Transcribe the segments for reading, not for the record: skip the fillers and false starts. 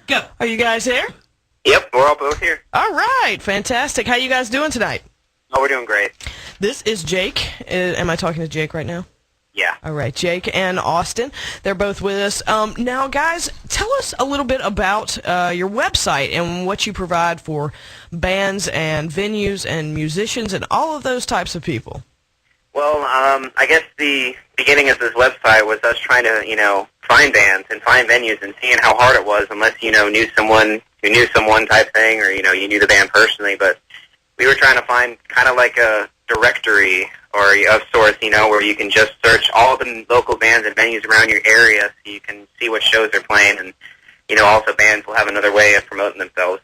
Go. Are you guys here? Yep, we're all both here. All right, fantastic. How you guys doing tonight? Oh, we're doing great. This is Jake. Am I talking to Jake right now? Yeah. All right, Jake and Austin. They're both with us. Now, guys, tell us a little bit about your website and what you provide for bands and venues and musicians and all of those types of people. Well, I guess the beginning of this website was us trying to, find bands and find venues and seeing how hard it was unless, knew someone who knew someone type thing or, you knew the band personally. But we were trying to find kind of like a directory or of sorts, where you can just search all the local bands and venues around your area so you can see what shows they're playing. And, also bands will have another way of promoting themselves.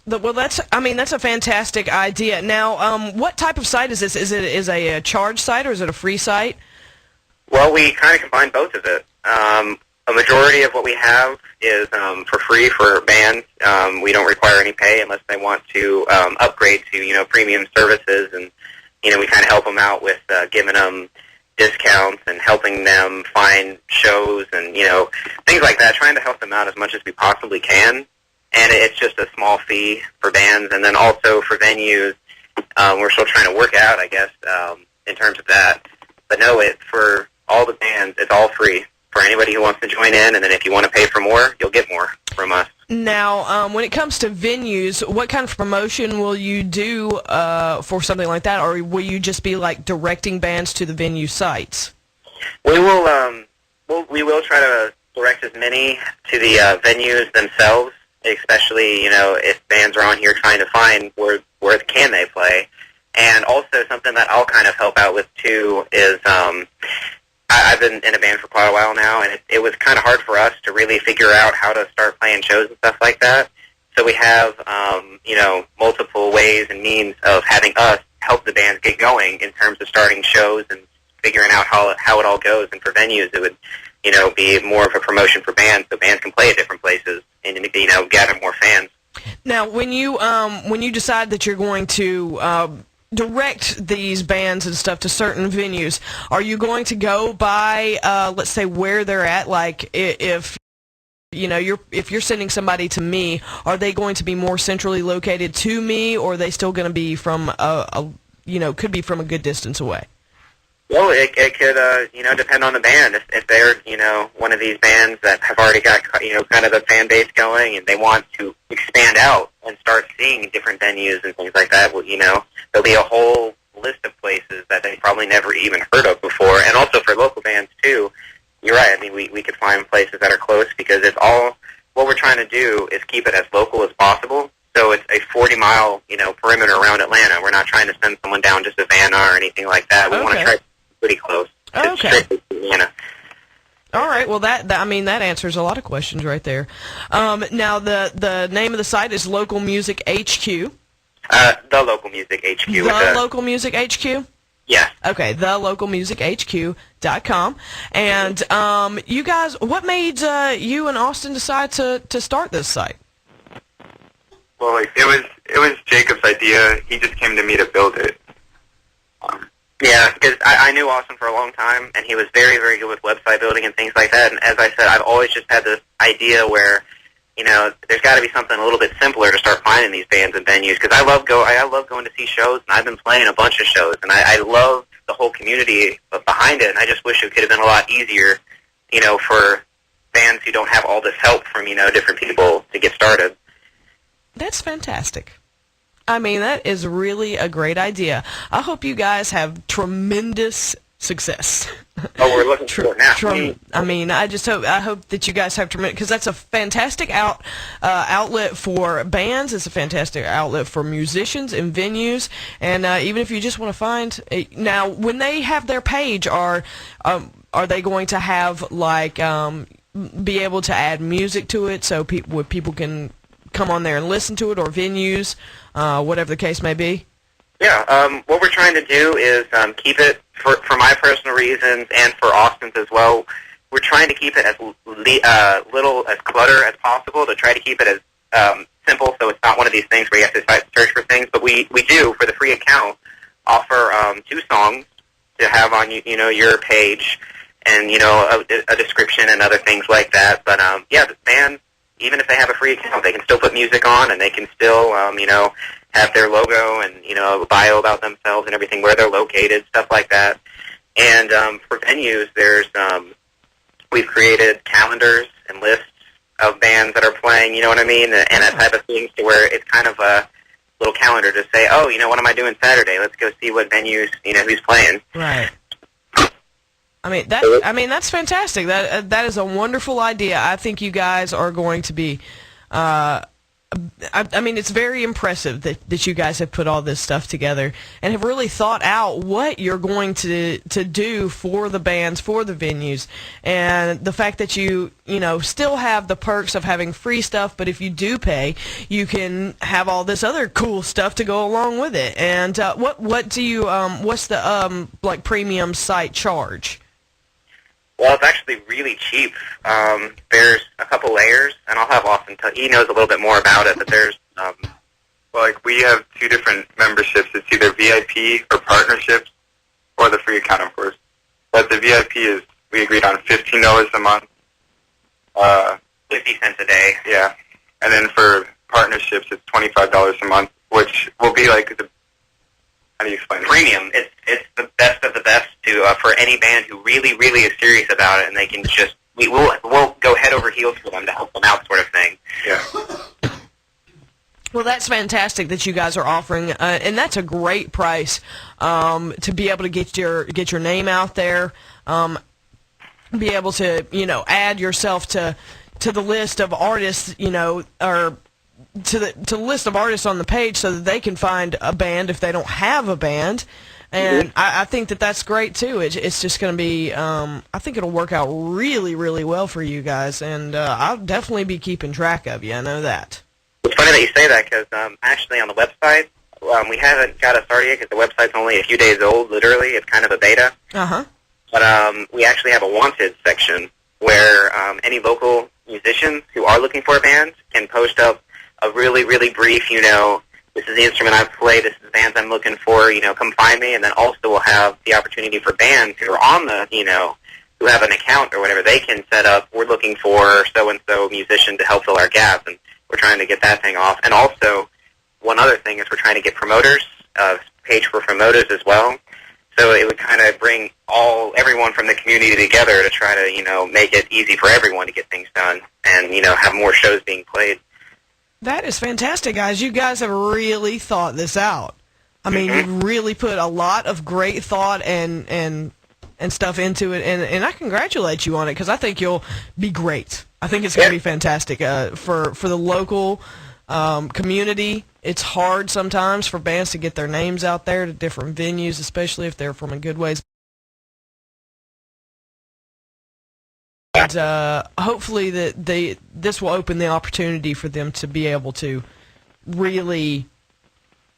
Well, that's a fantastic idea. Now, what type of site is this? Is it a charge site or is it a free site? Well, we kind of combine both of it. A majority of what we have is for free for bands. We don't require any pay unless they want to upgrade to, premium services. And, we kind of help them out with giving them discounts and helping them find shows and, things like that, trying to help them out as much as we possibly can. And it's just a small fee for bands. And then also for venues, we're still trying to work out, I guess, in terms of that. But no, for all the bands, it's all free for anybody who wants to join in. And then if you want to pay for more, you'll get more from us. Now, when it comes to venues, what kind of promotion will you do for something like that? Or will you just be like directing bands to the venue sites? We will try to direct as many to the venues themselves, especially, if bands are on here trying to find where can they play. And also something that I'll kind of help out with, too, is I've been in a band for quite a while now, and it was kind of hard for us to really figure out how to start playing shows and stuff like that. So we have, multiple ways and means of having us help the bands get going in terms of starting shows and figuring out how it all goes. And for venues, it would, be more of a promotion for bands, so bands can play at different places and, gather more fans. Now, when you decide that you're going to direct these bands and stuff to certain venues, are you going to go by, let's say, where they're at? Like, if you're sending somebody to me, are they going to be more centrally located to me, or are they still going to be from could be from a good distance away? Well, it could, depend on the band. If they're, one of these bands that have already got, kind of the fan base going and they want to expand out and start seeing different venues and things like that, well, there'll be a whole list of places that they probably never even heard of before. And also for local bands, too, you're right. I mean, we could find places that are close because it's all, what we're trying to do is keep it as local as possible. So it's a 40-mile, perimeter around Atlanta. We're not trying to send someone down to Savannah or anything like that. We want to try to pretty close. Okay. All right. Well, that answers a lot of questions right there. Now, the name of the site is Local Music HQ. The Local Music HQ. The Local Music HQ? Yes. Okay, TheLocalMusicHQ.com. And you guys, what made you and Austin decide to start this site? Well, it was Jacob's idea. He just came to me to build it. Yeah, because I knew Austin for a long time, and he was very, very good with website building and things like that. And as I said, I've always just had this idea where, there's got to be something a little bit simpler to start finding these bands and venues. Because I love going to see shows, and I've been playing a bunch of shows, and I love the whole community behind it. And I just wish it could have been a lot easier, for bands who don't have all this help from different people to get started. That's fantastic. I mean, that is really a great idea. I hope you guys have tremendous success. Oh, we're looking for it now. I hope that you guys have tremendous, because that's a fantastic outlet for bands. It's a fantastic outlet for musicians and venues. And even if you just want to find, now when they have their page, are they going to have be able to add music to it so people can come on there and listen to it, or venues, whatever the case may be? Yeah, what we're trying to do is keep it, for my personal reasons and for Austin's as well, we're trying to keep it as little as clutter as possible, to try to keep it as simple, so it's not one of these things where you have to search for things. But we do, for the free account, offer 2 songs to have on your page, and a description and other things like that. But yeah, the bands, even if they have a free account, they can still put music on, and they can still, have their logo and, a bio about themselves and everything, where they're located, stuff like that. And for venues, we've created calendars and lists of bands that are playing, you know what I mean, and that type of things, to where it's kind of a little calendar to say, oh, what am I doing Saturday? Let's go see what venues, who's playing. Right. I mean that's fantastic. That is a wonderful idea. I think you guys are going to be. I mean, it's very impressive that you guys have put all this stuff together and have really thought out what you're going to do for the bands, for the venues, and the fact that you still have the perks of having free stuff, but if you do pay, you can have all this other cool stuff to go along with it. And what do you what's the premium site charge? Well, it's actually really cheap. There's a couple layers, and I'll have Austin he knows a little bit more about it, but there's... we have 2 different memberships. It's either VIP or partnerships, or the free account, of course. But the VIP is, we agreed on $15 a month. 50 cents a day. Yeah. And then for partnerships, it's $25 a month, which will be like the... How do you explain it? Premium. It's the best of the best for any band who really, really is serious about it, and they can just... We'll go head over heels for them to help them out, sort of thing. Yeah. Well, that's fantastic that you guys are offering, and that's a great price to be able to get your name out there, be able to add yourself to the list of artists, or to the list of artists on the page, so that they can find a band if they don't have a band. And I think that's great too. It's just going to be, I think it'll work out really, really well for you guys, and I'll definitely be keeping track of you. I know that. It's funny that you say that, because actually on the website, we haven't got it started yet, because the website's only a few days old, literally. It's kind of a beta. Uh-huh. But we actually have a wanted section where any local musicians who are looking for a band can post up a really, really brief, this is the instrument I play, this is the bands I'm looking for, come find me. And then also we'll have the opportunity for bands who are on the, who have an account or whatever, they can set up, we're looking for so-and-so musician to help fill our gaps, and we're trying to get that thing off. And also, one other thing is we're trying to get promoters, page for promoters as well. So it would kind of bring everyone from the community together to try to, make it easy for everyone to get things done and, have more shows being played. That is fantastic, guys. You guys have really thought this out. I mean, you've really put a lot of great thought and stuff into it, and I congratulate you on it, because I think you'll be great. I think it's going to be fantastic for the local community. It's hard sometimes for bands to get their names out there to different venues, especially if they're from a good ways. And hopefully this will open the opportunity for them to be able to really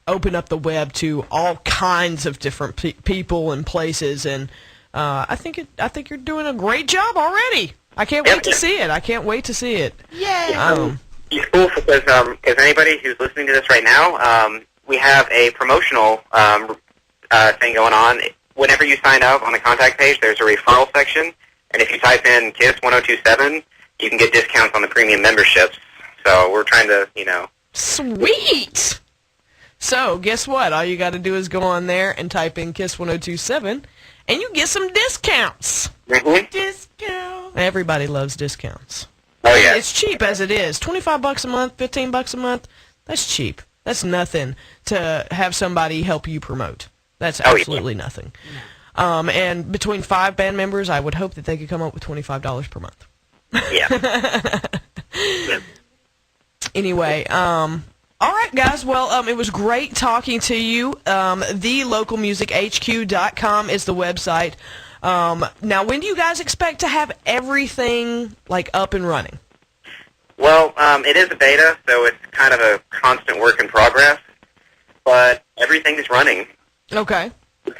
open up the web to all kinds of different people and places. And I think you're doing a great job already. I can't wait to see it. I can't wait to see it. Yay! It's cool because anybody who's listening to this right now, we have a promotional thing going on. Whenever you sign up on the contact page, there's a referral section. And if you type in KISS 1027, you can get discounts on the premium memberships. So we're trying to, Sweet! So, guess what? All you got to do is go on there and type in KISS 1027, and you get some discounts. Mm-hmm. Discount. Everybody loves discounts. Oh, yeah. It's cheap as it is. $25 a month, $15 a month, that's cheap. That's nothing to have somebody help you promote. That's absolutely nothing. And between 5 band members, I would hope that they could come up with $25 per month. Yeah. Anyway, all right, guys. Well, it was great talking to you. TheLocalMusicHQ.com is the website. Now, when do you guys expect to have everything up and running? Well, it is a beta, so it's kind of a constant work in progress. But everything is running. Okay.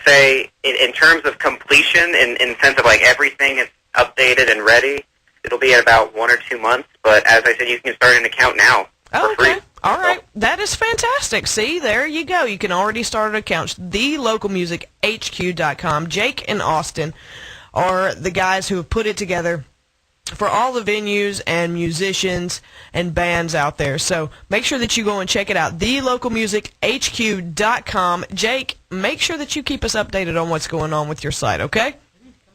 Say in terms of completion, in the sense of everything is updated and ready, it'll be at about 1 or 2 months. But as I said, you can start an account now for free. All right. That is fantastic. See, there you go. You can already start an account. TheLocalMusicHQ.com. Jake and Austin are the guys who have put it together. for all the venues and musicians and bands out there. So make sure that you go and check it out, TheLocalMusicHQ.com. Jake, make sure that you keep us updated on what's going on with your site, okay?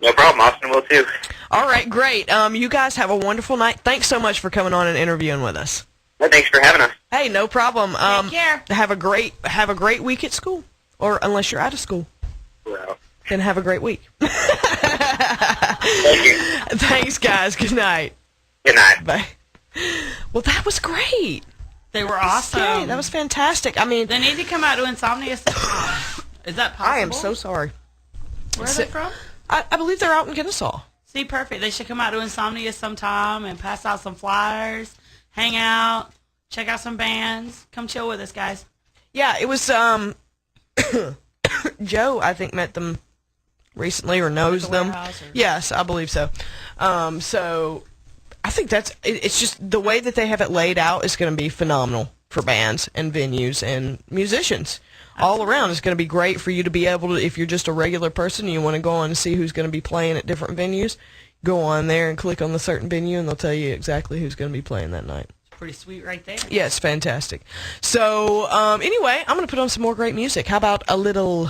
No problem. Austin will too. All right, great. You guys have a wonderful night. Thanks so much for coming on and interviewing with us. Well, thanks for having us. Hey, no problem. Take care. Have a great week at school, or unless you're out of school, Well, then have a great week. thank you. Thanks, guys. Good night. Good night. Bye. Well, that was great. They were awesome. Yay, that was fantastic. I mean, They need to come out to Insomnia sometime. Is that possible? I am so sorry. Where are they from? I believe they're out in Kennesaw. See, perfect. They should come out to Insomnia sometime and pass out some flyers, hang out, check out some bands. Come chill with us, guys. Yeah, it was Joe, I think, met them recently or knows the them. warehouse or- Yes, I believe so. So I think it's just the way that they have it laid out is going to be phenomenal for bands and venues and musicians. All around, it's going to be great for you to be able to, if you're just a regular person and you want to go on and see who's going to be playing at different venues, go on there and click on the certain venue and they'll tell you exactly who's going to be playing that night. Pretty sweet right there. Yeah, it's fantastic. So, anyway, I'm going to put on some more great music. How about a little...